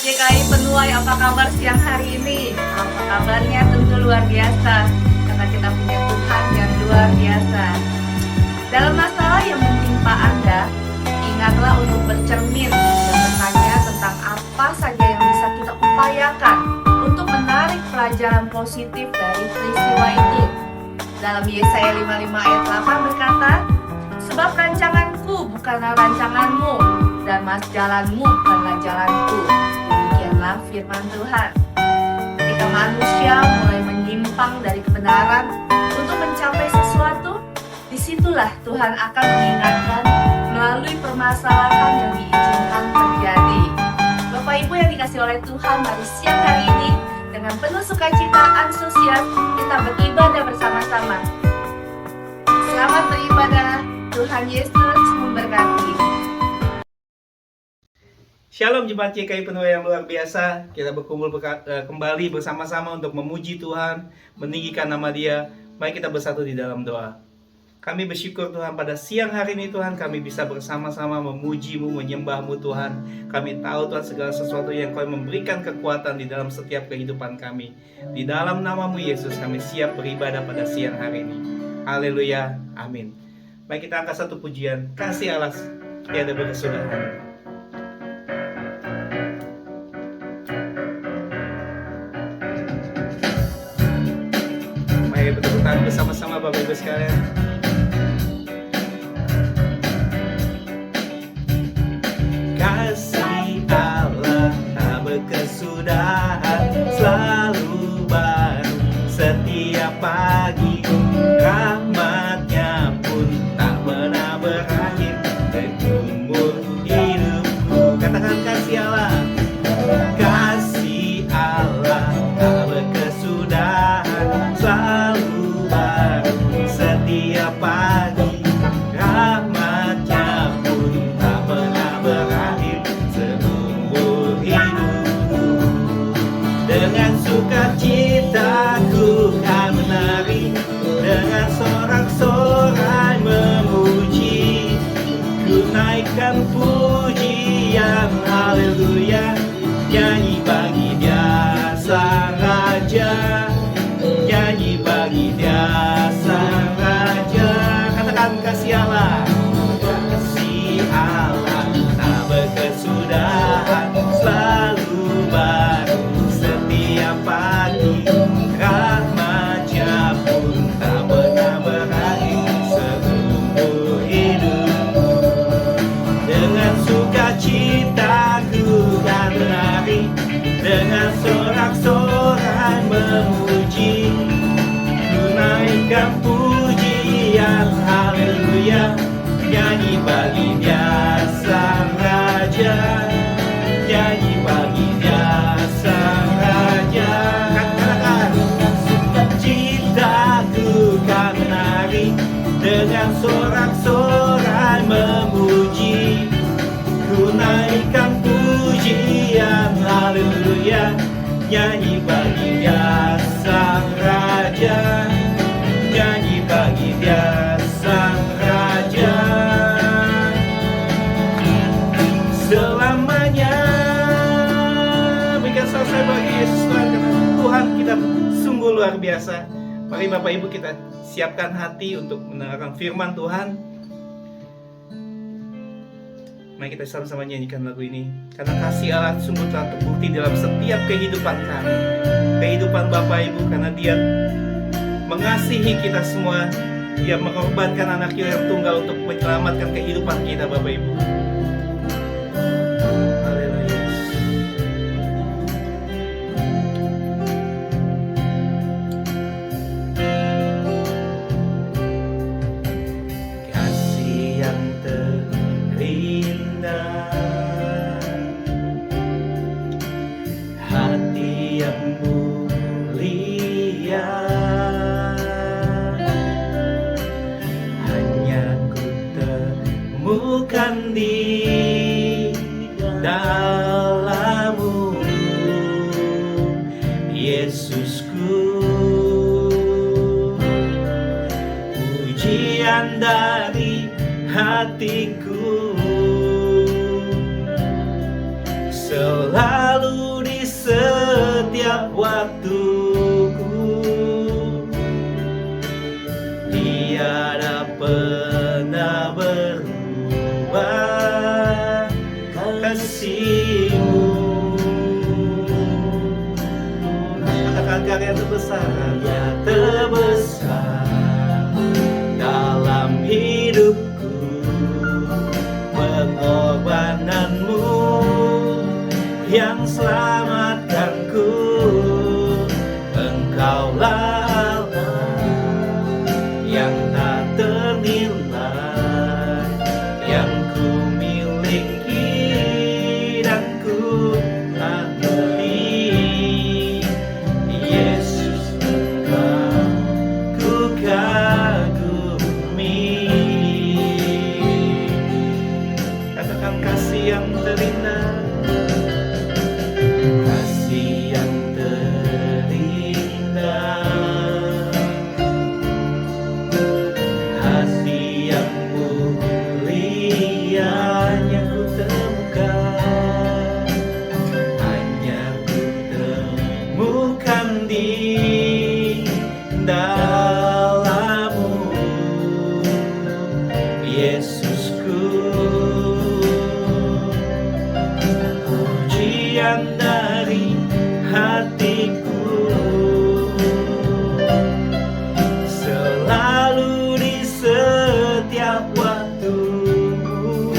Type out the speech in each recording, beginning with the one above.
GKI Penuai, apa kabar siang hari ini? Apa kabarnya? Tentu luar biasa, karena kita punya Tuhan yang luar biasa. Dalam masalah yang menimpa Anda, ingatlah untuk bercermin dan bertanya tentang apa saja yang bisa kita upayakan untuk menarik pelajaran positif dari peristiwa itu. Dalam Yesaya 55 ayat 8 berkata, "Sebab rancanganku bukanlah rancanganmu, dan jalanmu bukanlah jalanku." Demikianlah firman Tuhan. Ketika manusia mulai menyimpang dari kebenaran untuk mencapai sesuatu, disitulah Tuhan akan mengingatkan melalui permasalahan yang diizinkan terjadi. Bapak Ibu yang dikasih oleh Tuhan, mari siang hari ini dengan penuh sukacita antusias kita beribadah bersama-sama. Selamat beribadah. Tuhan Yesus memberkati. Shalom Jemaat GKI Penuai yang luar biasa. Kita berkumpul kembali bersama-sama untuk memuji Tuhan, meninggikan nama Dia. Mari kita bersatu di dalam doa. Kami bersyukur Tuhan pada siang hari ini Tuhan, kami bisa bersama-sama memuji-Mu, menyembah-Mu Tuhan. Kami tahu Tuhan segala sesuatu yang Kau memberikan kekuatan di dalam setiap kehidupan kami. Di dalam nama-Mu Yesus kami siap beribadah pada siang hari ini. Haleluya, amin. Mari kita angkat satu pujian, kasih Allah tiada berkesudahan. Mari bertepuk tangan bersama-sama Bapak Ibu sekalian. Kasih Allah tak berkesudahan, selalu baru setiap pagi. Rahmatnya pun tak pernah berakhir seumur hidupku. Katakan kasih Allah. Kasih Allah tak berkesudahan, selalu baru setiap pagi. Rahmatnya pun tak pernah berakhir seumur hidupku. Dengan sukacita ku kan menari, dengan sorak-sorai memuji. Ku naikkan pujian haleluya, nyanyi bagi Dia Sang Raja, nyanyi bagi Dia Sang Raja. Katakan kasih Allah. Kasih Allah tak berkesudahan, selalu baru setiap pagi. Rahmatnya pun tak pernah berakhir seumur hidupku. Dengan sukacita ku kan menari, dengan sorak-sorai memuji. Ku naikkan pujian haleluya, nyanyi bagi Dia Sang Raja, nyanyi bagi Dia Sang Raja. Katakan sukacita ku kan menari, dengan sorak-sorai memuji. Ku naikkan pujian haleluya, nyanyi bagi Dia Sang Raja, nyanyi bagi Dia Sang Raja. Selamanya berikan selesai bagi Yesus Tuhan, karena Tuhan kita sungguh luar biasa. Mari Bapak Ibu kita siapkan hati untuk mendengarkan firman Tuhan. Mari kita sama-sama nyanyikan lagu ini, karena kasih Allah sungguh telah terbukti dalam setiap kehidupan kami, kehidupan Bapak Ibu, karena Dia mengasihi kita semua. Dia mengorbankan anaknya yang tunggal untuk menyelamatkan kehidupan kita Bapak Ibu. Haleluya. Kasih yang terindah, hati yang mulia, hanya ku temukan di dalam-Mu, Yesusku. Pujian dari hatiku selalu waktuku, tiada pernah berubah kasih-Mu. Katakan karya terbesar dalam hidupku, pengorbanan-Mu yang selamatkanku. Engkaulah Allah yang tak ternilai, yang ku miliki dan ku akui. Yesus, Engkau ku kagumi. Katakan kasih yang terindah, kasih yang terindah, kasih yang mulia hanya ku temukan, hanya ku temukan di dalam-Mu, Yesusku. Pujian dari hatiku selalu di setiap waktumu,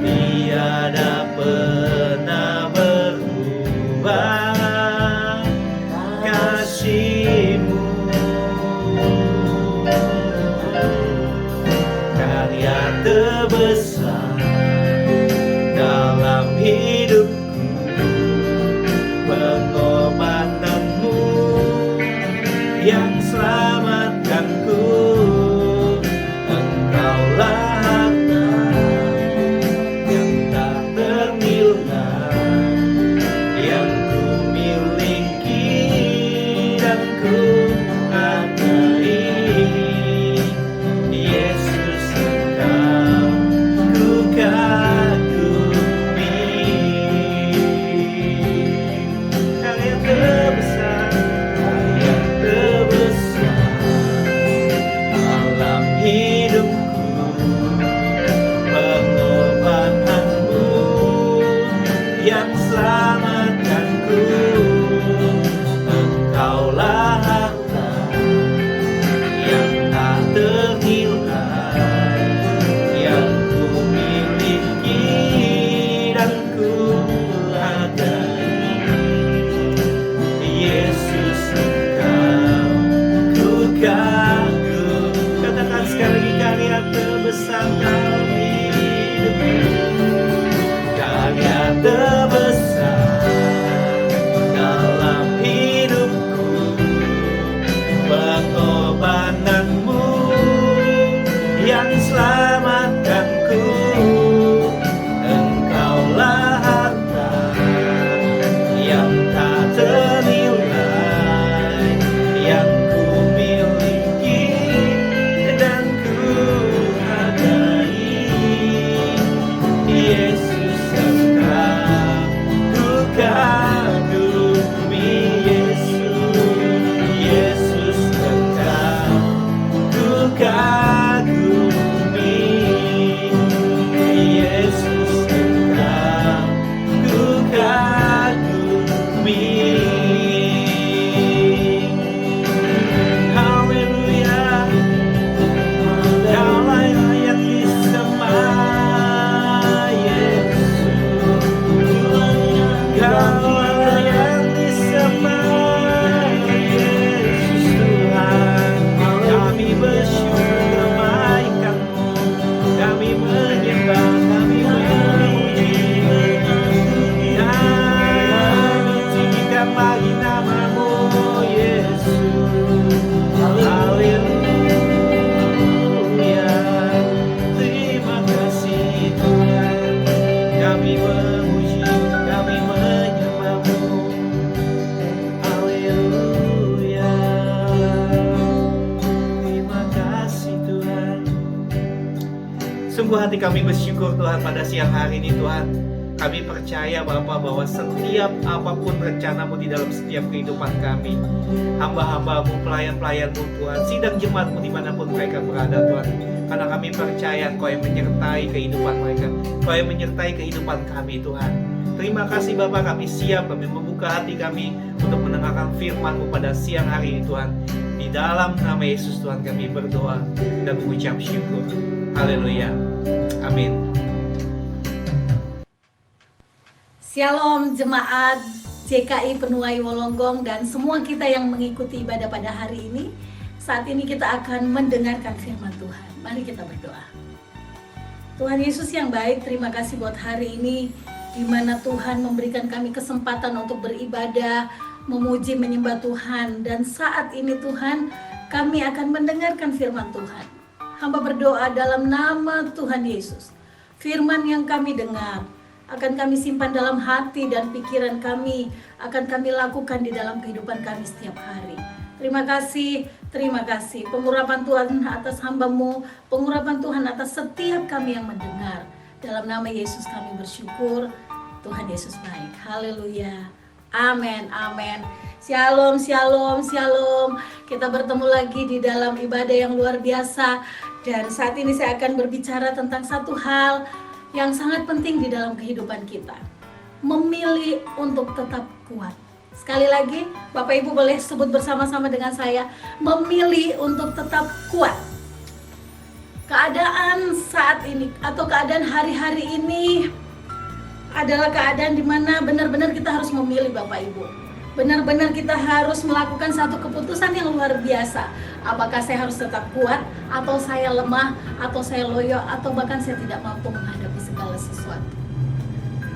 tiada pernah berubah kasih-Mu. Karya terbesar dalam hidupku, pengorbanan-Mu yang selamatkanku. Engkaulah harta yang tak ternilai, yang ku miliki dan ku hargai. Yesus, Engkau ku kagumi. Karya terbesar dalam hidupku, pengorbanan-Mu yang selamatkanku. Engkaulah harta yang tak ternilai, yang ku miliki dan ku hargai. Yesus, Engkau ku kagum. Katakan sekali lagi, karya terbesar dalam hidupku, karya terbesar dalam hidupku, pengorbanan-Mu yang selamatkanku. Engkaulah harta yang tak ternilai, yang ku miliki dan ku hargai. Yesus, Engkau ku kagumi. Yesus, Engkau ku kagumi. Yesus, Engkau ku kagumi. Haleluya, Kaulah yang disembah, Yesus. Kaulah yang disembah, Yesus Tuhan. Kami bersyukur kebaikan-Mu, kami menyembah, kami memuji, kami tinggikan lagi nama-Mu, Yesus. Haleluya, terima kasih Tuhan. Kami memuji, kami menyembah-Mu. Haleluya, terima kasih Tuhan. Sungguh hati kami bersyukur Tuhan pada siang hari ini Tuhan. Kami percaya Bapa bahwa setiap apapun rencana-Mu di dalam setiap kehidupan kami, hamba-hamba-Mu, pelayan-pelayan-Mu Tuhan, sidang jemaat-Mu dimanapun mereka berada Tuhan, karena kami percaya Engkau yang menyertai kehidupan mereka, Engkau yang menyertai kehidupan kami Tuhan. Terima kasih Bapa, kami siap, kami membuka hati kami untuk mendengarkan firman-Mu pada siang hari ini Tuhan. Di dalam nama Yesus Tuhan kami berdoa dan mengucap syukur. Haleluya. Amin. Shalom jemaat JKI Penuai Wolonggong dan semua kita yang mengikuti ibadah pada hari ini. Saat ini kita akan mendengarkan firman Tuhan. Mari kita berdoa. Tuhan Yesus yang baik, terima kasih buat hari ini di mana Tuhan memberikan kami kesempatan untuk beribadah, memuji, menyembah Tuhan. Dan saat ini Tuhan, kami akan mendengarkan firman Tuhan. Hamba berdoa dalam nama Tuhan Yesus. Firman yang kami dengar akan kami simpan dalam hati dan pikiran kami, akan kami lakukan di dalam kehidupan kami setiap hari. Terima kasih pengurapan Tuhan atas hamba-Mu, pengurapan Tuhan atas setiap kami yang mendengar. Dalam nama Yesus kami bersyukur. Tuhan Yesus baik. Haleluya. Amin, amin. Shalom, shalom, shalom. Kita bertemu lagi di dalam ibadah yang luar biasa. Dan saat ini saya akan berbicara tentang satu hal yang sangat penting di dalam kehidupan kita. Memilih untuk tetap kuat. Sekali lagi, Bapak Ibu boleh sebut bersama-sama dengan saya, memilih untuk tetap kuat. Keadaan saat ini atau keadaan hari-hari ini adalah keadaan di mana benar-benar kita harus memilih Bapak Ibu. Benar-benar kita harus melakukan satu keputusan yang luar biasa. Apakah saya harus tetap kuat, atau saya lemah, atau saya loyo, atau bahkan saya tidak mampu menghadapi segala sesuatu.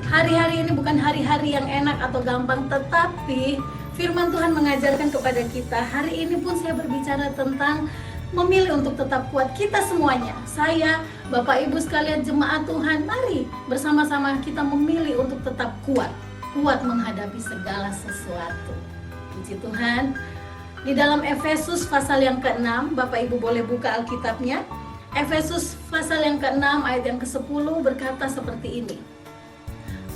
Hari-hari ini bukan hari-hari yang enak atau gampang, tetapi firman Tuhan mengajarkan kepada kita. Hari ini pun saya berbicara tentang memilih untuk tetap kuat. Kita semuanya, saya, Bapak Ibu sekalian, jemaat Tuhan, mari bersama-sama kita memilih untuk tetap kuat. Kuat menghadapi segala sesuatu. Puji Tuhan. Di dalam Efesus pasal yang ke-6, Bapak Ibu boleh buka Alkitabnya. Efesus pasal yang ke-6 ayat yang ke-10 berkata seperti ini.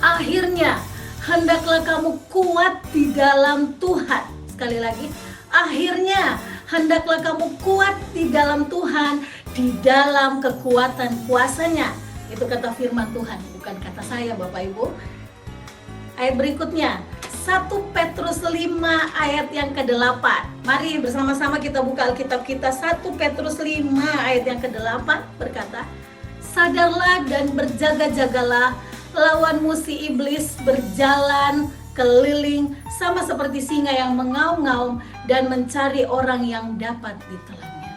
Akhirnya, hendaklah kamu kuat di dalam Tuhan. Sekali lagi, akhirnya hendaklah kamu kuat di dalam Tuhan, di dalam kekuatan kuasa-Nya. Itu kata firman Tuhan, bukan kata saya Bapak Ibu. Ayat berikutnya, 1 Petrus 5 ayat yang ke-8. Mari bersama-sama kita buka Alkitab kita. 1 Petrus 5 ayat yang ke-8 berkata, sadarlah dan berjaga-jagalah, lawan musuh iblis berjalan keliling sama seperti singa yang mengaum-ngaum dan mencari orang yang dapat ditelannya.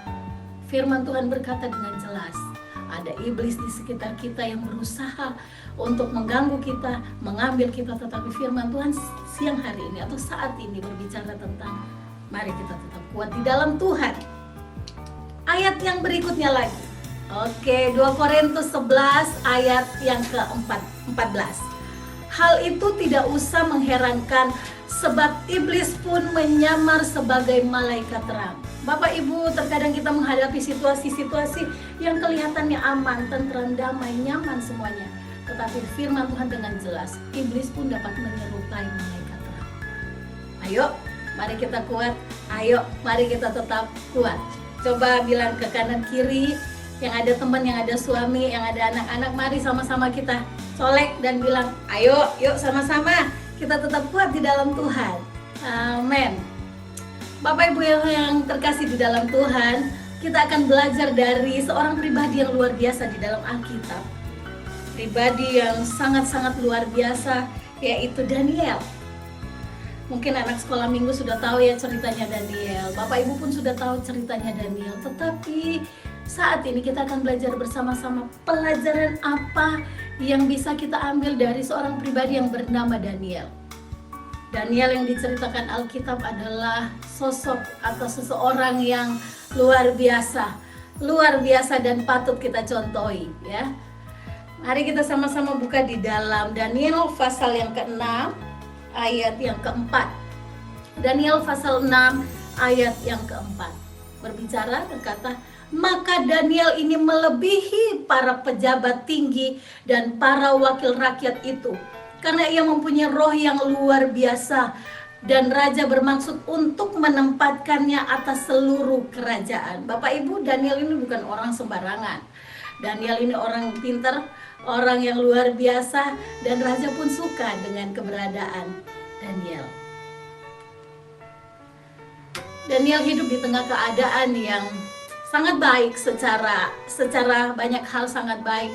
Firman Tuhan berkata dengan jelas, ada iblis di sekitar kita yang berusaha untuk mengganggu kita, mengambil kita, tetapi firman Tuhan siang hari ini atau saat ini berbicara tentang mari kita tetap kuat di dalam Tuhan. Ayat yang berikutnya lagi. Oke, 2 Korintus 11 ayat yang ke-14. Hal itu tidak usah mengherankan, sebab iblis pun menyamar sebagai malaikat terang. Bapak Ibu, terkadang kita menghadapi situasi-situasi yang kelihatannya aman, tentram, damai, nyaman semuanya. Tetapi firman Tuhan dengan jelas, iblis pun dapat menyerupai malaikat terang. Ayo, mari kita kuat. Ayo, mari kita tetap kuat. Coba bilang ke kanan kiri, yang ada teman, yang ada suami, yang ada anak-anak, mari sama-sama kita colek dan bilang, ayo, yuk sama-sama kita tetap kuat di dalam Tuhan. Amin. Bapak Ibu yang terkasih di dalam Tuhan, kita akan belajar dari seorang pribadi yang luar biasa di dalam Alkitab. Pribadi yang sangat-sangat luar biasa, yaitu Daniel. Mungkin anak sekolah minggu sudah tahu ya ceritanya Daniel. Bapak Ibu pun sudah tahu ceritanya Daniel. Tetapi saat ini kita akan belajar bersama-sama pelajaran apa yang bisa kita ambil dari seorang pribadi yang bernama Daniel. Daniel yang diceritakan Alkitab adalah sosok atau seseorang yang luar biasa dan patut kita contohi ya. Mari kita sama-sama buka di dalam Daniel pasal yang ke-6 ayat yang ke-4. Daniel pasal 6 ayat yang ke-4 berbicara berkata, maka Daniel ini melebihi para pejabat tinggi dan para wakil rakyat itu, karena ia mempunyai roh yang luar biasa, dan raja bermaksud untuk menempatkannya atas seluruh kerajaan. Bapak Ibu, Daniel ini bukan orang sembarangan. Daniel ini orang pintar, orang yang luar biasa, dan raja pun suka dengan keberadaan Daniel. Daniel hidup di tengah keadaan yang sangat baik, secara banyak hal sangat baik.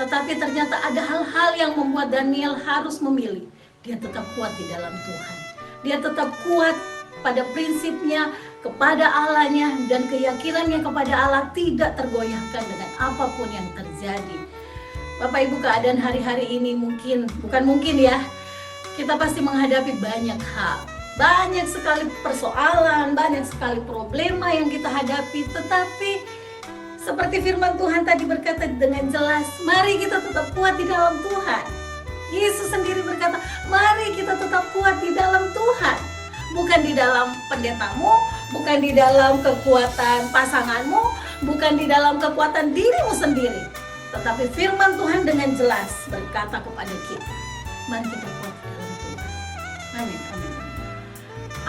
Tetapi ternyata ada hal-hal yang membuat Daniel harus memilih. Dia tetap kuat di dalam Tuhan. Dia tetap kuat pada prinsipnya, kepada Allahnya, dan keyakinannya kepada Allah tidak tergoyahkan dengan apapun yang terjadi. Bapak Ibu, keadaan hari-hari ini bukan mungkin ya, kita pasti menghadapi banyak hal. Banyak sekali persoalan, banyak sekali problema yang kita hadapi. Tetapi seperti firman Tuhan tadi berkata dengan jelas, mari kita tetap kuat di dalam Tuhan. Yesus sendiri berkata, mari kita tetap kuat di dalam Tuhan. Bukan di dalam pendetamu, bukan di dalam kekuatan pasanganmu, bukan di dalam kekuatan dirimu sendiri. Tetapi firman Tuhan dengan jelas berkata kepada kita, mari kita kuat di dalam Tuhan. Amin, amin.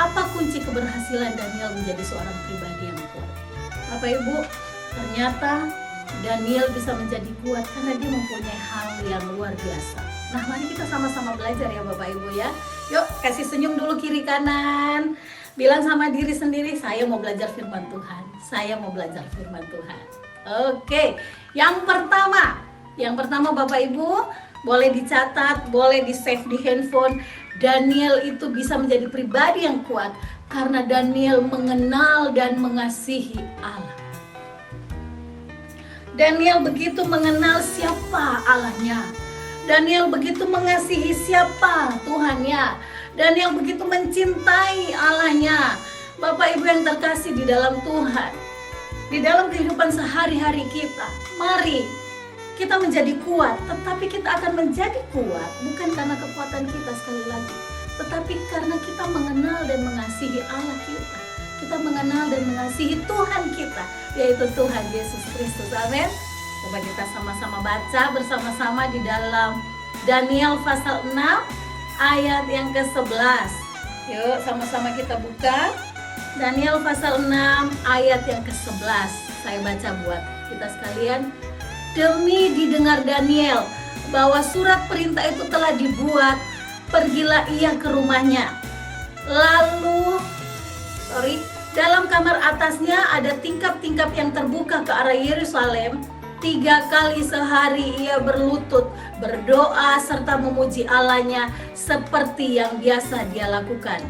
Apa kunci keberhasilan Daniel menjadi seorang pribadi yang kuat? Bapak Ibu, ternyata Daniel bisa menjadi kuat karena dia mempunyai hal yang luar biasa. Nah, mari kita sama-sama belajar ya Bapak Ibu ya. Yuk, kasih senyum dulu kiri kanan. Bilang sama diri sendiri, saya mau belajar firman Tuhan. Saya mau belajar firman Tuhan. Oke, yang pertama Bapak Ibu, boleh dicatat, boleh di-save di handphone. Daniel itu bisa menjadi pribadi yang kuat karena Daniel mengenal dan mengasihi Allah. Daniel begitu mengenal siapa Allahnya. Daniel begitu mengasihi siapa Tuhannya. Daniel begitu mencintai Allahnya. Bapak Ibu yang terkasih di dalam Tuhan, di dalam kehidupan sehari-hari kita, mari kita menjadi kuat, tetapi kita akan menjadi kuat bukan karena kekuatan kita sekali lagi, tetapi karena kita mengenal dan mengasihi Allah kita. Kita mengenal dan mengasihi Tuhan kita, yaitu Tuhan Yesus Kristus. Amin. Coba kita sama-sama baca bersama-sama di dalam Daniel pasal 6 ayat yang ke-11. Yuk sama-sama kita buka Daniel pasal 6 ayat yang ke-11. Saya baca buat kita sekalian. Demi didengar Daniel bahwa surat perintah itu telah dibuat, pergilah ia ke rumahnya. Lalu, dalam kamar atasnya ada tingkap-tingkap yang terbuka ke arah Yerusalem. 3 kali sehari ia berlutut, berdoa serta memuji Allahnya seperti yang biasa dia lakukan.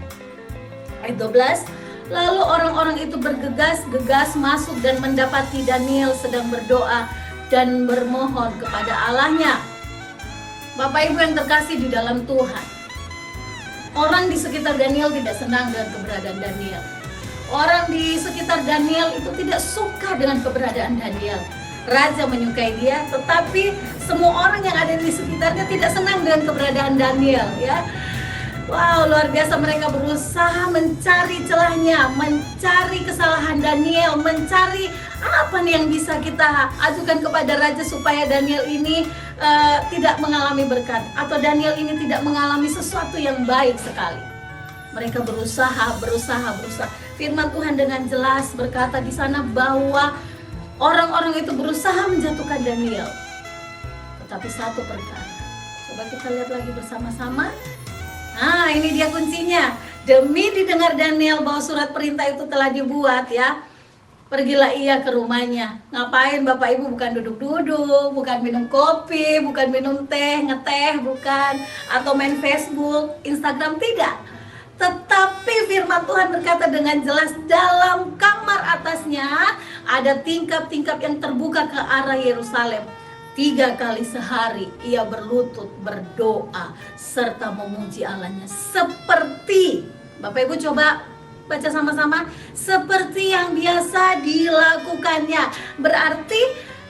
Ayat 12. Lalu orang-orang itu bergegas-gegas masuk dan mendapati Daniel sedang berdoa dan bermohon kepada Allahnya. Bapak Ibu yang terkasih di dalam Tuhan, orang di sekitar Daniel tidak senang dengan keberadaan Daniel. Orang di sekitar Daniel itu tidak suka dengan keberadaan Daniel. Raja menyukai dia, tetapi semua orang yang ada di sekitarnya tidak senang dengan keberadaan Daniel, ya. Wow, luar biasa, mereka berusaha mencari celahnya, mencari kesalahan Daniel, mencari apa nih yang bisa kita ajukan kepada raja supaya Daniel ini tidak mengalami berkat, atau Daniel ini tidak mengalami sesuatu yang baik sekali. Mereka berusaha. Firman Tuhan dengan jelas berkata di sana bahwa orang-orang itu berusaha menjatuhkan Daniel. Tetapi satu perkara, coba kita lihat lagi bersama-sama. Nah, ini dia kuncinya. Demi didengar Daniel bahwa surat perintah itu telah dibuat, ya, pergilah ia ke rumahnya. Ngapain Bapak Ibu? Bukan duduk-duduk, bukan minum kopi, bukan minum ngeteh, bukan, atau main Facebook, Instagram, tidak. Tetapi firman Tuhan berkata dengan jelas, dalam kamar atasnya ada tingkap-tingkap yang terbuka ke arah Yerusalem. 3 kali sehari ia berlutut, berdoa, serta memuji Allahnya. Seperti, Bapak Ibu coba baca sama-sama, seperti yang biasa dilakukannya. Berarti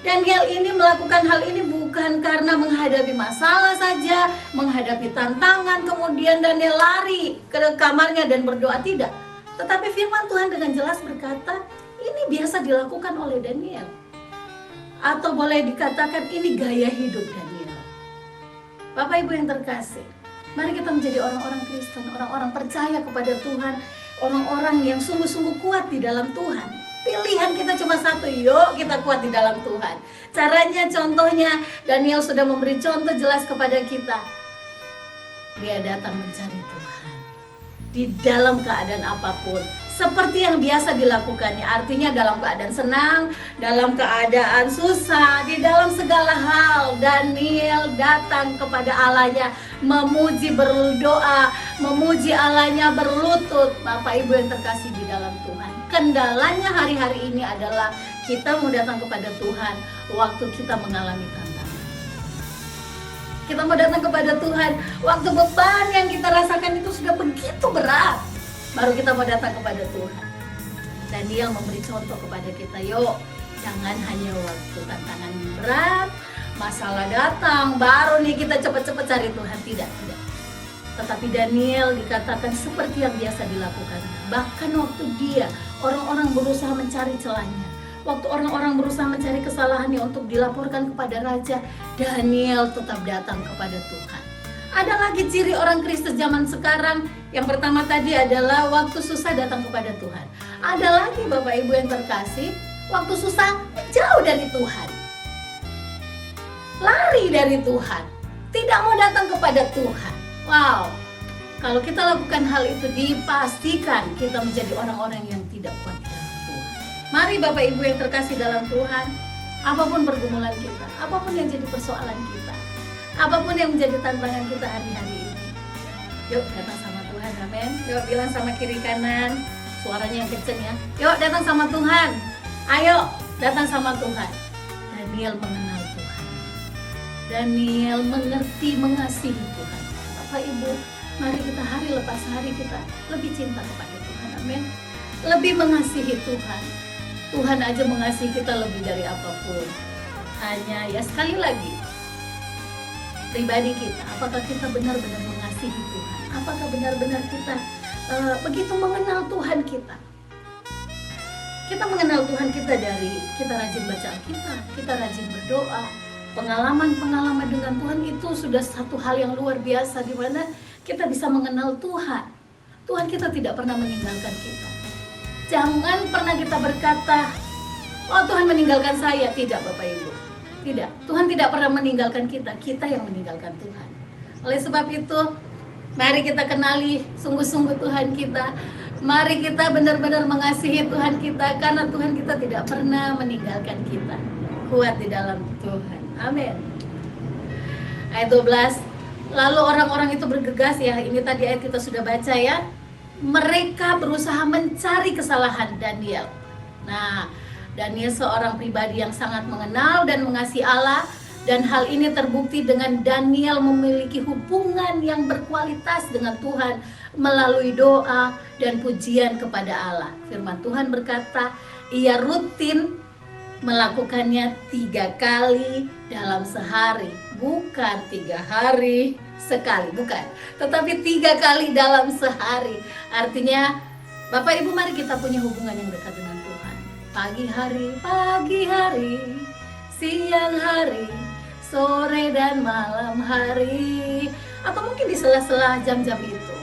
Daniel ini melakukan hal ini bukan karena menghadapi masalah saja, menghadapi tantangan, kemudian Daniel lari ke kamarnya dan berdoa, tidak. Tetapi firman Tuhan dengan jelas berkata, Ini biasa dilakukan oleh Daniel. Atau boleh dikatakan ini gaya hidup Daniel. Bapak Ibu yang terkasih, mari kita menjadi orang-orang Kristen, orang-orang percaya kepada Tuhan, orang-orang yang sungguh-sungguh kuat di dalam Tuhan. Pilihan kita cuma satu, yuk kita kuat di dalam Tuhan. Caranya, contohnya, Daniel sudah memberi contoh jelas kepada kita. Dia datang mencari Tuhan di dalam keadaan apapun, seperti yang biasa dilakukannya. Artinya dalam keadaan senang, dalam keadaan susah, di dalam segala hal Daniel datang kepada Allahnya, memuji, berdoa, memuji Allahnya, berlutut. Bapak Ibu yang terkasih di dalam Tuhan, kendalanya hari-hari ini adalah kita mau datang kepada Tuhan waktu kita mengalami tantangan. Kita mau datang kepada Tuhan waktu beban yang kita rasakan itu sudah begitu berat, baru kita mau datang kepada Tuhan. Daniel memberi contoh kepada kita, yuk jangan hanya waktu tantangan berat, masalah datang, baru nih kita cepat-cepat cari Tuhan. Tidak. Tetapi Daniel dikatakan seperti yang biasa dilakukan. Bahkan waktu dia, orang-orang berusaha mencari celahnya, waktu orang-orang berusaha mencari kesalahannya untuk dilaporkan kepada raja, Daniel tetap datang kepada Tuhan. Ada lagi ciri orang Kristen zaman sekarang. Yang pertama tadi adalah waktu susah datang kepada Tuhan. Ada lagi Bapak Ibu yang terkasih, waktu susah jauh dari Tuhan, lari dari Tuhan, tidak mau datang kepada Tuhan. Wow, kalau kita lakukan hal itu, dipastikan kita menjadi orang-orang yang tidak kuat di dalam Tuhan. Mari Bapak Ibu yang terkasih dalam Tuhan, apapun pergumulan kita, apapun yang jadi persoalan kita, apapun yang menjadi tantangan kita hari-hari ini, yuk datang sama Tuhan. Amin. Yuk bilang sama kiri kanan, suaranya yang kenceng ya. Yuk datang sama Tuhan. Ayo datang sama Tuhan. Daniel mengenal Tuhan. Daniel mengerti, mengasihi Tuhan. Bapak Ibu, mari kita hari lepas hari kita lebih cinta kepada Tuhan. Amin. Lebih mengasihi Tuhan. Tuhan aja mengasihi kita lebih dari apapun. Hanya ya sekali lagi, pribadi kita, apakah kita benar-benar mengasihi Tuhan? Apakah benar-benar kita begitu mengenal Tuhan kita? Kita mengenal Tuhan kita dari kita rajin baca Alkitab, kita rajin berdoa. Pengalaman-pengalaman dengan Tuhan itu sudah satu hal yang luar biasa, di mana kita bisa mengenal Tuhan. Tuhan kita tidak pernah meninggalkan kita. Jangan pernah kita berkata, oh Tuhan meninggalkan saya. Tidak Bapak Ibu, tidak. Tuhan tidak pernah meninggalkan kita, kita yang meninggalkan Tuhan. Oleh sebab itu, mari kita kenali sungguh-sungguh Tuhan kita. Mari kita benar-benar mengasihi Tuhan kita, karena Tuhan kita tidak pernah meninggalkan kita. Kuat di dalam Tuhan. Amin. Ayat 12. Lalu orang-orang itu bergegas, ya ini tadi ayat kita sudah baca ya. Mereka berusaha mencari kesalahan Daniel. Nah, Daniel seorang pribadi yang sangat mengenal dan mengasihi Allah. Dan hal ini terbukti dengan Daniel memiliki hubungan yang berkualitas dengan Tuhan melalui doa dan pujian kepada Allah. Firman Tuhan berkata, ia rutin melakukannya 3 kali dalam sehari. Bukan 3 hari sekali, bukan. Tetapi 3 kali dalam sehari. Artinya, Bapak Ibu mari kita punya hubungan yang dekat dengan Tuhan. Pagi hari, siang hari, sore dan malam hari, atau mungkin di sela-sela jam-jam itu.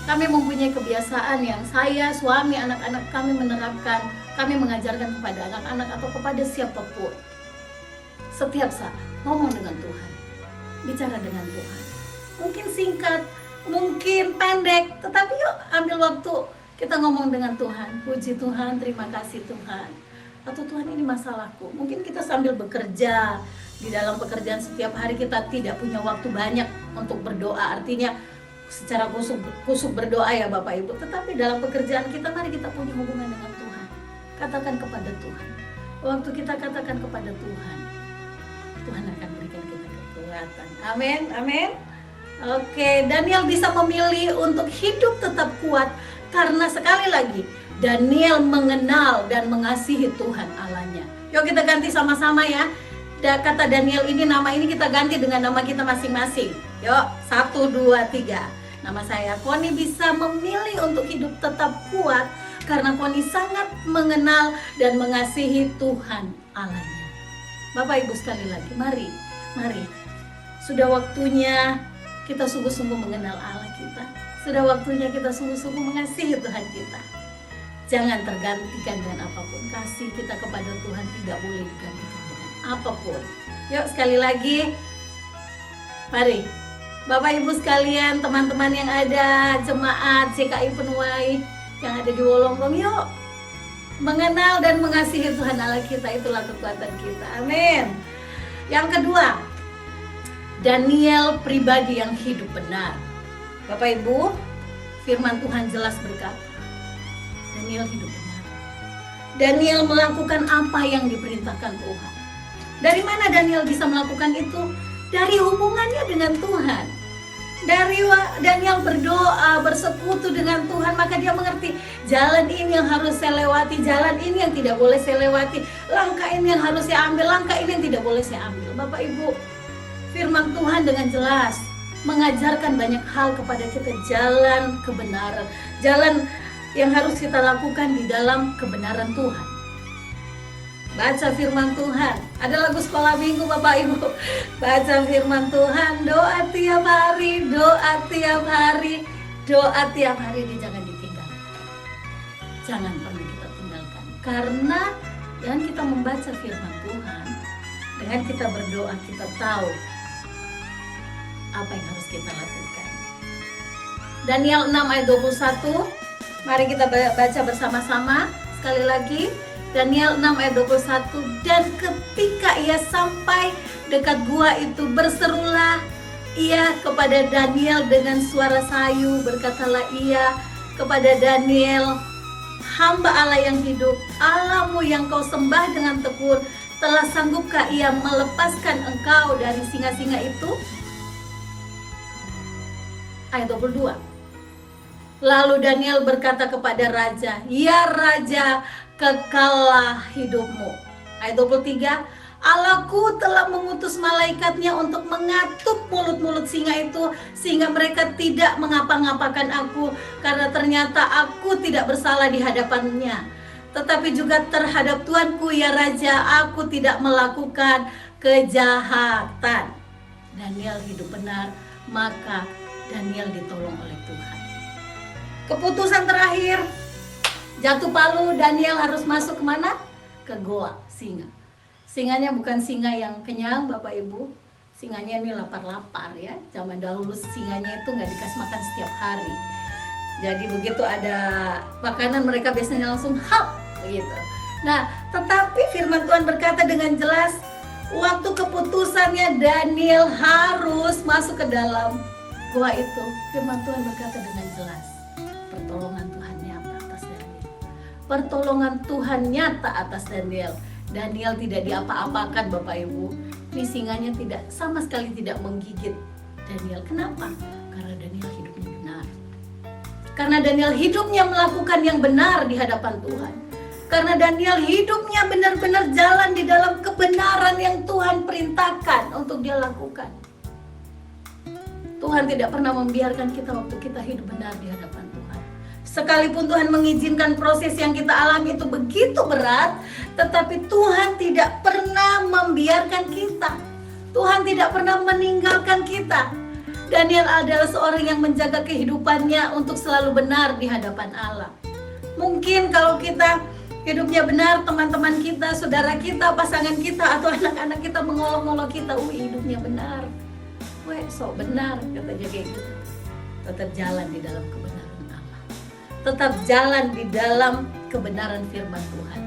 Kami mempunyai kebiasaan yang saya, suami, anak-anak kami menerapkan. Kami mengajarkan kepada anak-anak atau kepada siapapun. Setiap saat ngomong dengan Tuhan, bicara dengan Tuhan. Mungkin singkat, mungkin pendek, tetapi yuk ambil waktu kita ngomong dengan Tuhan. Puji Tuhan, terima kasih Tuhan. Atau Tuhan ini masalahku. Mungkin kita sambil bekerja, di dalam pekerjaan setiap hari kita tidak punya waktu banyak untuk berdoa. Artinya secara kusuk berdoa ya Bapak Ibu. Tetapi dalam pekerjaan kita, mari kita punya hubungan dengan Tuhan. Katakan kepada Tuhan. Waktu kita katakan kepada Tuhan, Tuhan akan berikan kita kekuatan. Amin, amin. Oke, Daniel bisa memilih untuk hidup tetap kuat karena sekali lagi Daniel mengenal dan mengasihi Tuhan Allahnya. Yuk kita ganti sama-sama ya. Kata Daniel ini, nama ini kita ganti dengan nama kita masing-masing. Yuk, 1, 2, 3. Nama saya Koni bisa memilih untuk hidup tetap kuat Karena Koni sangat mengenal dan mengasihi Tuhan Allahnya. Bapak Ibu sekali lagi, mari. Sudah waktunya kita sungguh-sungguh mengenal Allah kita. Sudah waktunya kita sungguh-sungguh mengasihi Tuhan kita. Jangan tergantikan dengan apapun. Kasih kita kepada Tuhan tidak boleh digantikan dengan apapun. Yuk sekali lagi, mari Bapak Ibu sekalian, teman-teman yang ada, jemaat CKI Penuai yang ada di Wolonggong, yuk mengenal dan mengasihi Tuhan Allah kita, itulah kekuatan kita. Amin. Yang kedua, Daniel pribadi yang hidup benar. Bapak Ibu, firman Tuhan jelas berkata, Daniel hidup benar. Daniel melakukan apa yang diperintahkan Tuhan. Dari mana Daniel bisa melakukan itu? Dari hubungannya dengan Tuhan. Daniel berdoa, bersekutu dengan Tuhan, maka dia mengerti jalan ini yang harus saya lewati, jalan ini yang tidak boleh saya lewati, langkah ini yang harus saya ambil, langkah ini yang tidak boleh saya ambil. Bapak Ibu, firman Tuhan dengan jelas mengajarkan banyak hal kepada kita, jalan kebenaran, jalan yang harus kita lakukan di dalam kebenaran Tuhan. Baca firman Tuhan. Ada lagu sekolah minggu Bapak Ibu. Baca firman Tuhan, doa tiap hari, doa tiap hari, doa tiap hari, ini jangan ditinggalkan. Jangan pernah kita tinggalkan. Karena dengan kita membaca firman Tuhan, dengan kita berdoa, kita tahu apa yang harus kita lakukan. Daniel 6 ayat 21. Mari kita baca bersama-sama. Sekali lagi, Daniel 6 ayat 21. Dan ketika ia sampai dekat gua itu, berserulah ia kepada Daniel dengan suara sayu. Berkatalah ia kepada Daniel, hamba Allah yang hidup, Allahmu yang kau sembah dengan tekun, telah sanggupkah ia melepaskan engkau dari singa-singa itu? Ayat 22. Lalu Daniel berkata kepada raja, ya raja, kekallah hidupmu. Ayat 23. Allahku telah mengutus malaikatnya untuk mengatup mulut-mulut singa itu, sehingga mereka tidak mengapa-ngapakan aku, karena ternyata aku tidak bersalah di hadapannya. Tetapi juga terhadap Tuanku ya raja, aku tidak melakukan kejahatan. Daniel hidup benar, maka Daniel ditolong oleh Tuhan. Keputusan terakhir, jatuh palu, Daniel harus masuk kemana? Ke goa singa. Singanya bukan singa yang kenyang Bapak Ibu. Singanya ini lapar-lapar ya. Zaman dahulu singanya itu nggak dikasih makan setiap hari. Jadi begitu ada makanan mereka biasanya langsung hap begitu. Nah, tetapi firman Tuhan berkata dengan jelas, waktu keputusannya Daniel harus masuk ke dalam gua itu. Firman Tuhan berkata dengan jelas, pertolongan Tuhan nyata atas Daniel. Pertolongan Tuhan nyata atas Daniel. Daniel tidak diapa-apakan Bapak Ibu. Ini singanya tidak sama sekali tidak menggigit Daniel. Kenapa? Karena Daniel hidupnya benar. Karena Daniel hidupnya melakukan yang benar di hadapan Tuhan. Karena Daniel hidupnya benar-benar jalan di dalam kebenaran yang Tuhan perintahkan untuk dia lakukan. Tuhan tidak pernah membiarkan kita waktu kita hidup benar di hadapan Tuhan. Sekalipun Tuhan mengizinkan proses yang kita alami itu begitu berat, tetapi Tuhan tidak pernah membiarkan kita. Tuhan tidak pernah meninggalkan kita. Daniel adalah seorang yang menjaga kehidupannya untuk selalu benar di hadapan Allah. Mungkin kalau kita hidupnya benar, teman-teman kita, saudara kita, pasangan kita, atau anak-anak kita mengolok-olok kita, hidupnya benar. Sok benar, katanya kayak gitu. Tetap jalan di dalam kebenaran Allah. Tetap jalan di dalam kebenaran firman Tuhan.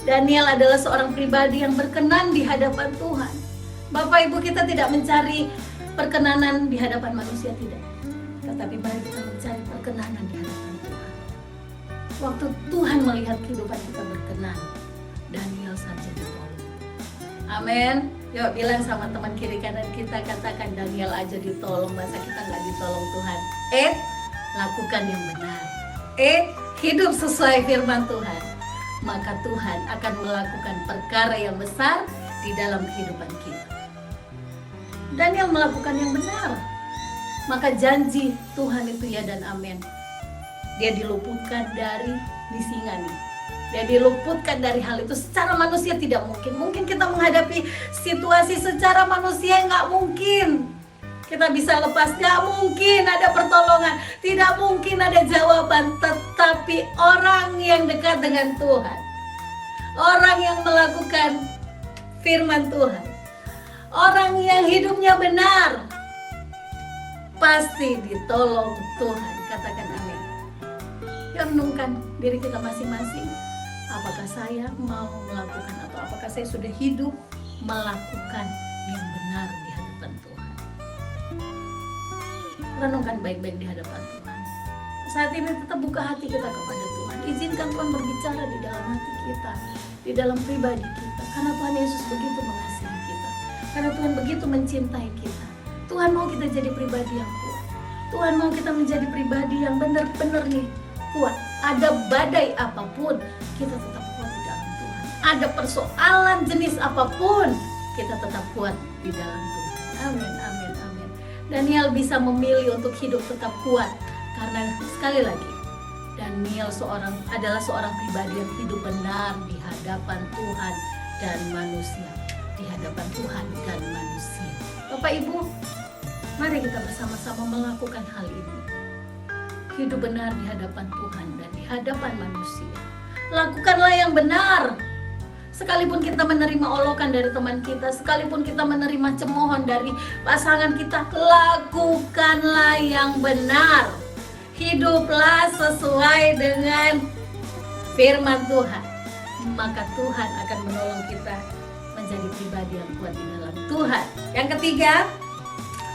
Daniel adalah seorang pribadi yang berkenan di hadapan Tuhan. Bapak Ibu, kita tidak mencari perkenanan di hadapan manusia, tidak. Tetapi mari kita mencari perkenanan di hadapan Tuhan. Waktu Tuhan melihat kehidupan kita berkenan, Daniel saja ditolong. Amin. Yuk bilang sama teman kiri kanan kita, katakan Daniel aja ditolong, masa kita nggak ditolong Tuhan. Lakukan yang benar. Hidup sesuai firman Tuhan. Maka Tuhan akan melakukan perkara yang besar di dalam kehidupan kita. Daniel melakukan yang benar. Maka janji Tuhan itu ya dan amin. Dia diluputkan dari di singa nih. Dia diluputkan dari hal itu. Secara manusia tidak mungkin. Mungkin kita menghadapi situasi secara manusia nggak mungkin kita bisa lepas, nggak mungkin ada pertolongan, tidak mungkin ada jawaban. Tetapi orang yang dekat dengan Tuhan, orang yang melakukan firman Tuhan, orang yang hidupnya benar, pasti ditolong Tuhan. Katakan amin. Ya, renungkan diri kita masing-masing. Apakah saya mau melakukan, atau apakah saya sudah hidup melakukan yang benar di hadapan Tuhan? Renungkan baik-baik di hadapan Tuhan. Saat ini tetap buka hati kita kepada Tuhan. Izinkan Tuhan berbicara di dalam hati kita, di dalam pribadi kita. Karena Tuhan Yesus begitu mengasihi kita. Karena Tuhan begitu mencintai kita. Tuhan mau kita jadi pribadi yang kuat. Tuhan mau kita menjadi pribadi yang benar-benar nih kuat. Ada badai apapun, kita tetap kuat di dalam Tuhan. Ada persoalan jenis apapun, kita tetap kuat di dalam Tuhan. Amin, amin, amin. Daniel bisa memilih untuk hidup tetap kuat karena sekali lagi Daniel adalah seorang pribadi yang hidup benar di hadapan Tuhan dan manusia. Di hadapan Tuhan dan manusia. Bapak Ibu, mari kita bersama-sama melakukan hal ini. Hidup benar di hadapan Tuhan dan di hadapan manusia. Lakukanlah yang benar. Sekalipun kita menerima olokan dari teman kita, sekalipun kita menerima cemoohan dari pasangan kita, lakukanlah yang benar. Hiduplah sesuai dengan firman Tuhan. Maka Tuhan akan menolong kita menjadi pribadi yang kuat di dalam Tuhan. Yang ketiga,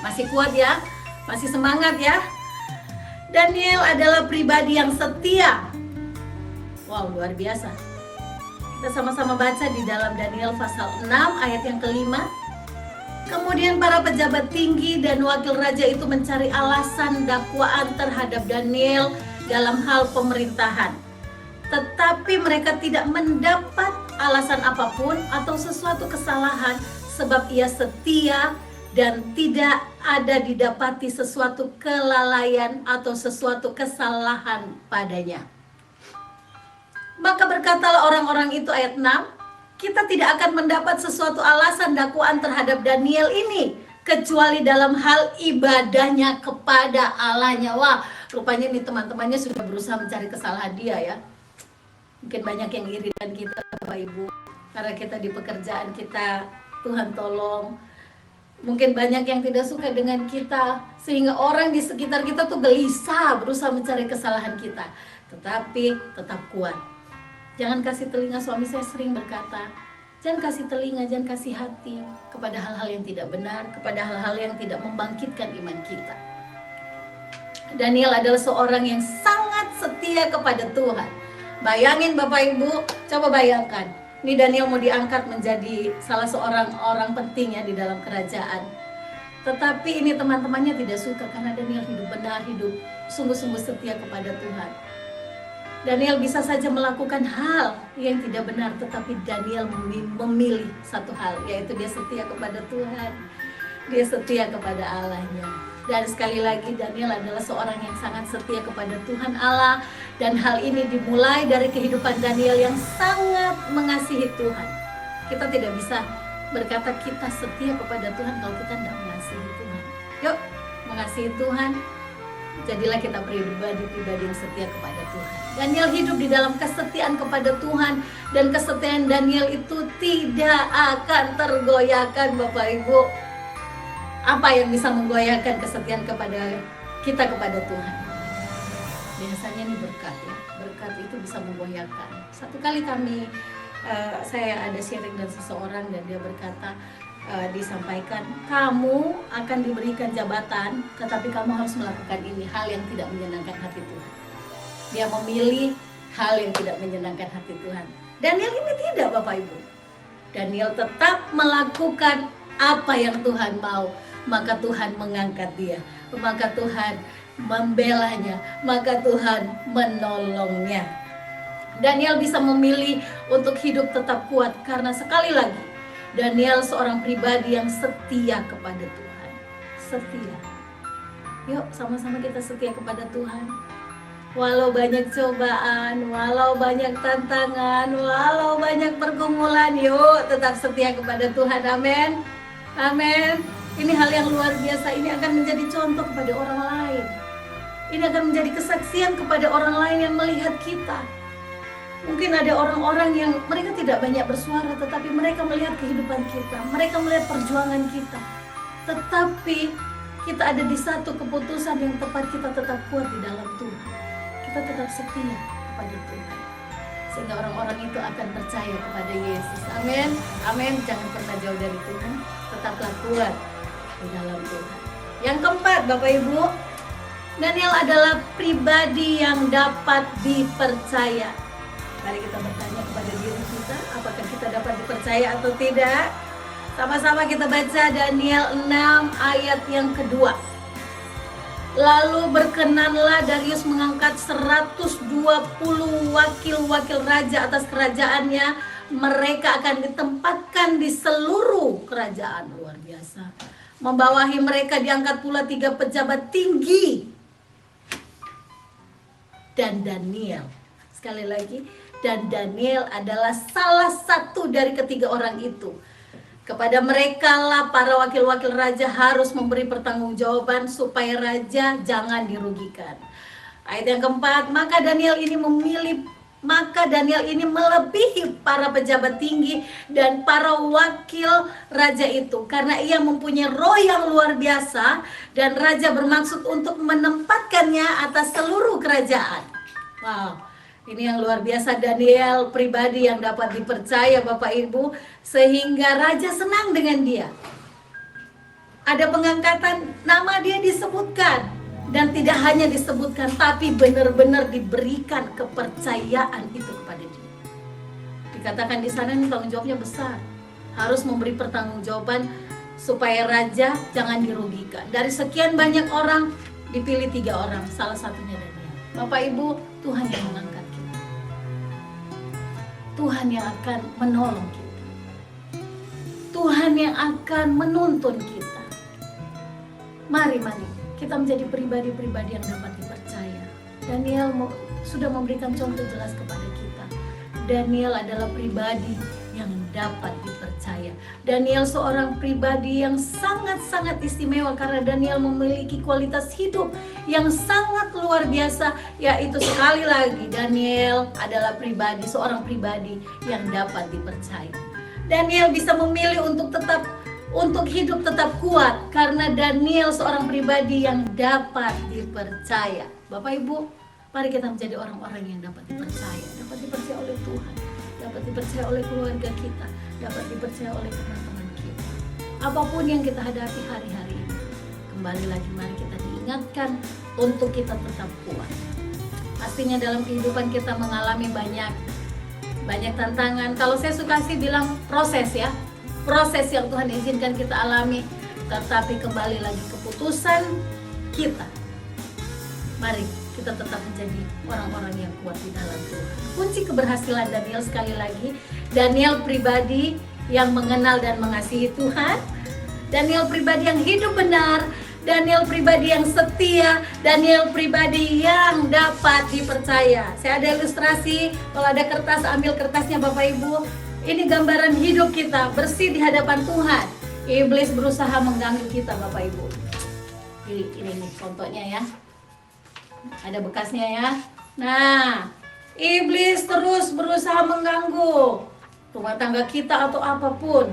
masih kuat ya, masih semangat ya. Daniel adalah pribadi yang setia. Wow, luar biasa. Kita sama-sama baca di dalam Daniel pasal 6 ayat yang kelima. Kemudian para pejabat tinggi dan wakil raja itu mencari alasan dakwaan terhadap Daniel dalam hal pemerintahan. Tetapi mereka tidak mendapat alasan apapun atau sesuatu kesalahan sebab ia setia dan tidak ada didapati sesuatu kelalaian atau sesuatu kesalahan padanya. Maka berkatalah orang-orang itu, ayat 6, kita tidak akan mendapat sesuatu alasan dakwaan terhadap Daniel ini kecuali dalam hal ibadahnya kepada Allahnya. Wah, rupanya nih teman-temannya sudah berusaha mencari kesalahan dia ya. Mungkin banyak yang iri dengan kita Bapak Ibu, karena kita di pekerjaan kita, Tuhan tolong. Mungkin banyak yang tidak suka dengan kita, sehingga orang di sekitar kita tuh gelisah berusaha mencari kesalahan kita. Tetapi tetap kuat. Jangan kasih telinga, suami saya sering berkata, jangan kasih telinga, jangan kasih hati kepada hal-hal yang tidak benar, kepada hal-hal yang tidak membangkitkan iman kita. Daniel adalah seorang yang sangat setia kepada Tuhan. Bayangin Bapak Ibu, coba bayangkan. Ini Daniel mau diangkat menjadi salah seorang orang penting ya di dalam kerajaan. Tetapi ini teman-temannya tidak suka karena Daniel hidup benar, hidup sungguh-sungguh setia kepada Tuhan. Daniel bisa saja melakukan hal yang tidak benar, tetapi Daniel memilih satu hal, yaitu dia setia kepada Tuhan. Dia setia kepada Allahnya. Dan sekali lagi Daniel adalah seorang yang sangat setia kepada Tuhan Allah. Dan hal ini dimulai dari kehidupan Daniel yang sangat mengasihi Tuhan. Kita tidak bisa berkata kita setia kepada Tuhan kalau kita tidak mengasihi Tuhan. Yuk, mengasihi Tuhan. Jadilah kita pribadi-pribadi yang setia kepada Tuhan. Daniel hidup di dalam kesetiaan kepada Tuhan. Dan kesetiaan Daniel itu tidak akan tergoyahkan Bapak Ibu. Apa yang bisa menggoyahkan kesetiaan kepada kita kepada Tuhan? Biasanya ini berkat ya. Berkat itu bisa menggoyahkan. Satu kali saya ada sharing dengan seseorang dan dia berkata, disampaikan, kamu akan diberikan jabatan, tetapi kamu harus melakukan ini, hal yang tidak menyenangkan hati Tuhan. Dia memilih hal yang tidak menyenangkan hati Tuhan. Daniel ini tidak Bapak Ibu. Daniel tetap melakukan apa yang Tuhan mau. Maka Tuhan mengangkat dia, maka Tuhan membelanya, maka Tuhan menolongnya. Daniel bisa memilih untuk hidup tetap kuat karena sekali lagi Daniel seorang pribadi yang setia kepada Tuhan. Setia. Yuk sama-sama kita setia kepada Tuhan. Walau banyak cobaan, walau banyak tantangan, walau banyak pergumulan, yuk tetap setia kepada Tuhan. Amin. Amin. Ini hal yang luar biasa. Ini akan menjadi contoh kepada orang lain. Ini akan menjadi kesaksian kepada orang lain yang melihat kita. Mungkin ada orang-orang yang mereka tidak banyak bersuara, tetapi mereka melihat kehidupan kita, mereka melihat perjuangan kita. Tetapi kita ada di satu keputusan yang tepat, kita tetap kuat di dalam Tuhan. Kita tetap setia kepada Tuhan. Sehingga orang-orang itu akan percaya kepada Yesus. Amin. Amin. Jangan pernah jauh dari Tuhan. Tetaplah kuat di dalam Tuhan. Yang keempat, Bapak Ibu, Daniel adalah pribadi yang dapat dipercaya. Mari kita bertanya kepada diri kita, apakah kita dapat dipercaya atau tidak? Sama-sama kita baca Daniel 6 ayat yang kedua. Lalu berkenanlah Darius mengangkat 120 wakil-wakil raja atas kerajaannya. Mereka akan ditempatkan di seluruh kerajaan. Luar biasa. Membawahi mereka diangkat pula 3 pejabat tinggi. Dan Daniel, sekali lagi, dan Daniel adalah salah satu dari ketiga orang itu. Kepada mereka lah para wakil-wakil raja harus memberi pertanggungjawaban supaya raja jangan dirugikan. Ayat yang keempat, maka Daniel ini melebihi para pejabat tinggi dan para wakil raja itu, karena ia mempunyai roh yang luar biasa dan raja bermaksud untuk menempatkannya atas seluruh kerajaan. Wow. Ini yang luar biasa, Daniel pribadi yang dapat dipercaya Bapak Ibu, sehingga raja senang dengan dia. Ada pengangkatan, nama dia disebutkan, dan tidak hanya disebutkan, tapi benar-benar diberikan kepercayaan itu kepada dia. Dikatakan di sana ini tanggung jawabnya besar, harus memberi pertanggungjawaban supaya raja jangan dirugikan. Dari sekian banyak orang dipilih 3 orang, salah satunya Daniel. Bapak Ibu, Tuhan yang mengangkat. Tuhan yang akan menolong kita. Tuhan yang akan menuntun kita. Mari kita menjadi pribadi-pribadi yang dapat dipercaya. Daniel sudah memberikan contoh jelas kepada kita. Daniel adalah pribadi yang dapat dipercaya. Daniel seorang pribadi yang sangat-sangat istimewa karena Daniel memiliki kualitas hidup yang sangat luar biasa, yaitu sekali lagi Daniel adalah seorang pribadi yang dapat dipercaya. Daniel bisa memilih untuk hidup tetap kuat karena Daniel seorang pribadi yang dapat dipercaya. Bapak Ibu, mari kita menjadi orang-orang yang dapat dipercaya oleh Tuhan, dapat dipercaya oleh keluarga kita, dapat dipercaya oleh teman-teman kita. Apapun yang kita hadapi hari-hari ini, kembali lagi mari kita diingatkan untuk kita tetap kuat. Pastinya dalam kehidupan kita mengalami banyak tantangan. Kalau saya suka sih bilang proses ya, proses yang Tuhan izinkan kita alami, tetapi kembali lagi keputusan kita. Mari kita tetap menjadi orang-orang yang kuat di dalam Tuhan. Kunci keberhasilan Daniel sekali lagi, Daniel pribadi yang mengenal dan mengasihi Tuhan, Daniel pribadi yang hidup benar, Daniel pribadi yang setia, Daniel pribadi yang dapat dipercaya. Saya ada ilustrasi, kalau ada kertas ambil kertasnya Bapak Ibu. Ini gambaran hidup kita bersih di hadapan Tuhan. Iblis berusaha mengganggu kita Bapak Ibu. Ini contohnya ya. Ada bekasnya ya. Nah, iblis terus berusaha mengganggu rumah tangga kita atau apapun.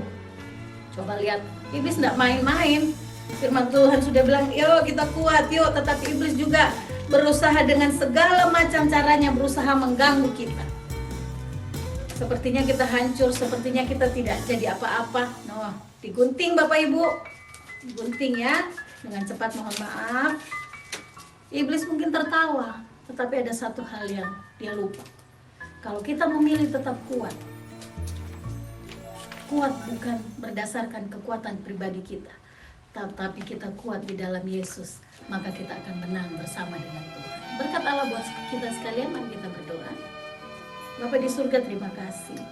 Coba lihat, iblis tidak main-main. Firman Tuhan sudah bilang, yuk kita kuat, yuk. Tetapi iblis juga berusaha dengan segala macam caranya berusaha mengganggu kita. Sepertinya kita hancur, sepertinya kita tidak jadi apa-apa. Nah, digunting Bapak Ibu. Digunting ya. Dengan cepat, mohon maaf. Iblis mungkin tertawa, tetapi ada satu hal yang dia lupa. Kalau kita memilih tetap kuat. Kuat bukan berdasarkan kekuatan pribadi kita, tetapi kita kuat di dalam Yesus, maka kita akan menang bersama dengan Tuhan. Berkat Allah buat kita sekalian, mari kita berdoa. Bapa di surga, terima kasih.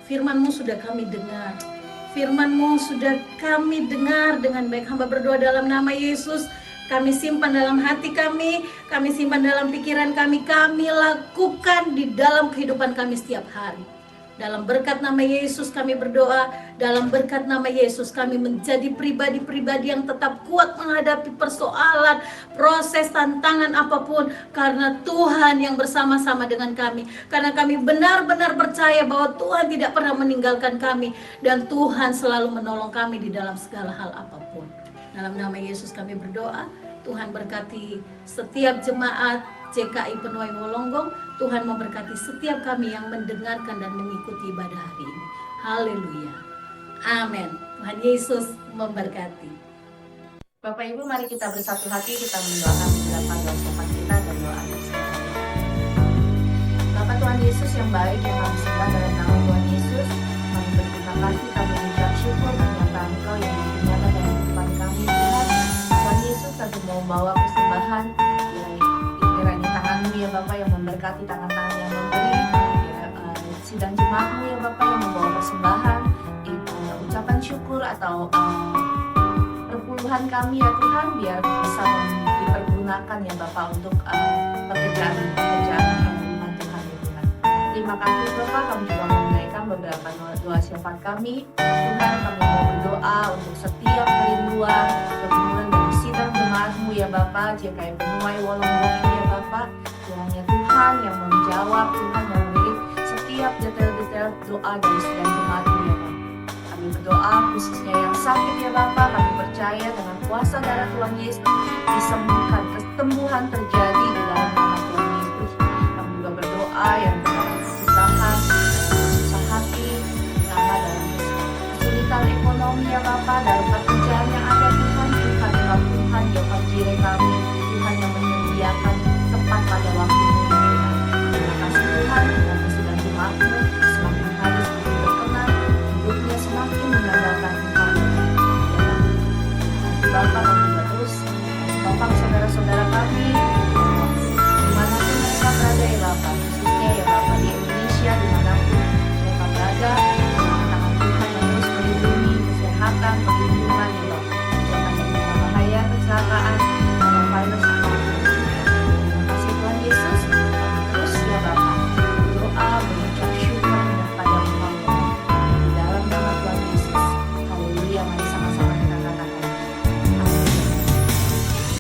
Firman-Mu sudah kami dengar. Firman-Mu sudah kami dengar dengan baik. Hamba berdoa dalam nama Yesus, kami simpan dalam hati kami simpan dalam pikiran kami lakukan di dalam kehidupan kami setiap hari. Dalam berkat nama Yesus kami berdoa, dalam berkat nama Yesus kami menjadi pribadi-pribadi yang tetap kuat menghadapi persoalan, proses, tantangan apapun, karena Tuhan yang bersama-sama dengan kami. Karena kami benar-benar percaya bahwa Tuhan tidak pernah meninggalkan kami, dan Tuhan selalu menolong kami di dalam segala hal apapun. Dalam nama Yesus kami berdoa, Tuhan berkati setiap jemaat JKI Penuai Wolonggong. Tuhan memberkati setiap kami yang mendengarkan dan mengikuti ibadah hari ini. Haleluya. Amin. Tuhan Yesus memberkati. Bapak Ibu, mari kita bersatu hati, kita mendoakan 8 doa syafaat kita dan doa bersama. Bapak Tuhan Yesus yang baik, yang kami sembah dalam nama Tuhan Yesus, kami berterima kasih, kami mengucap syukur menyatakan Engkau yang menyata dalam kehidupan kami. Tuhan Yesus, kami mau membawa persembahan kiranya tangan-Mu ya Bapak yang memberkati, tangan-tangan yang memberi, sidang jemaat-Mu ya Bapak yang membawa persembahan, ucapan syukur atau perpuluhan kami ya Tuhan, biar bisa dipergunakan ya Bapak untuk pekerjaan rumah Tuhan ya Tuhan. Terima kasih Bapak, kami juga menunaikan beberapa doa syafaat kami. Tuhan, kami mau berdoa untuk setiap kerinduan, pergumulan dari sidang jemaat-Mu ya Bapak, JKI Penuai Wolonggong ini ya Bapak. Kiranya Tuhan yang menjawab, Tuhan yang memberi setiap detail-detail doa dari sidang jemaat-Mu ya Bapak. Kami berdoa khususnya yang sakit ya Bapak, kami percaya dengan kuasa darah Tuhan Yesus disembuhkan, kesembuhan terjadi di dalam nama Tuhan Yesus. Kami juga berdoa yang dalam kesusahan, susah hati, nama dalam kesulitan ekonomi ya Bapak, dalam pekerjaan yang ada Tuhan, Tuhan yang menjire kami, Tuhan yang menyediakan tepat pada waktunya ya Tuhan. Terima kasih Tuhan, kami sedang jemaat-Mu semakin hari semakin berkenan, hidupnya semakin mengandalkan Tuhan. Bapak, kami juga terus topang saudara-saudara kami dimanapun mereka berada ya Bapak, khususnya ya Bapak di Indonesia, dimanapun mereka berada, tangan Tuhan yang terus melindungi kesehatan, perlindungan ya Bapak, jangan ada bahaya, kecelakaan, virus apapun. Terima kasih Tuhan Yesus, kami terus ya Bapak berdoa, mengucap syukur kepada Engkau di dalam nama Tuhan Yesus. Haleluya, mari sama-sama kita katakan.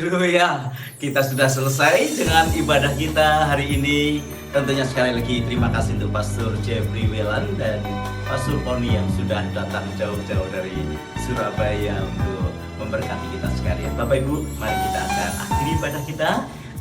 Haleluya, kita sudah selesai dengan ibadah kita hari ini. Tentunya sekali lagi terima kasih untuk Pastor Jeffrey Welan dan Pastor Poni yang sudah datang jauh-jauh dari Surabaya untuk memberkati kita sekalian. Bapak Ibu, mari kita akan akhiri ibadah kita,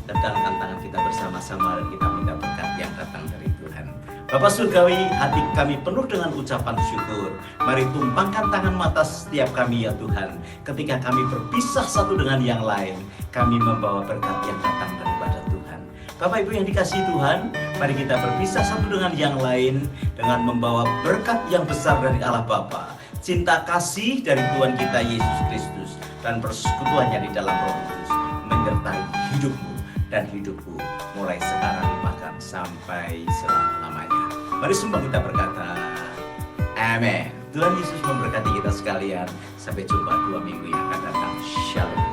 tepangkan tangan kita bersama-sama dan kita minta berkat yang datang dari Tuhan. Bapak Surgawi, hati kami penuh dengan ucapan syukur. Mari tumpangkan tangan mata setiap kami ya Tuhan. Ketika kami berpisah satu dengan yang lain, kami membawa berkat yang datang daripada Tuhan. Bapak Ibu yang dikasihi Tuhan, mari kita berpisah satu dengan yang lain dengan membawa berkat yang besar dari Allah Bapa, cinta kasih dari Tuhan kita Yesus Kristus, dan persekutuannya di dalam Roh Kudus menyertai hidupmu dan hidupku mulai sekarang bahkan sampai selama-lamanya. Mari semua kita berkata, Amin. Tuhan Yesus memberkati kita sekalian. Sampai jumpa 2 minggu yang akan datang. Shalom.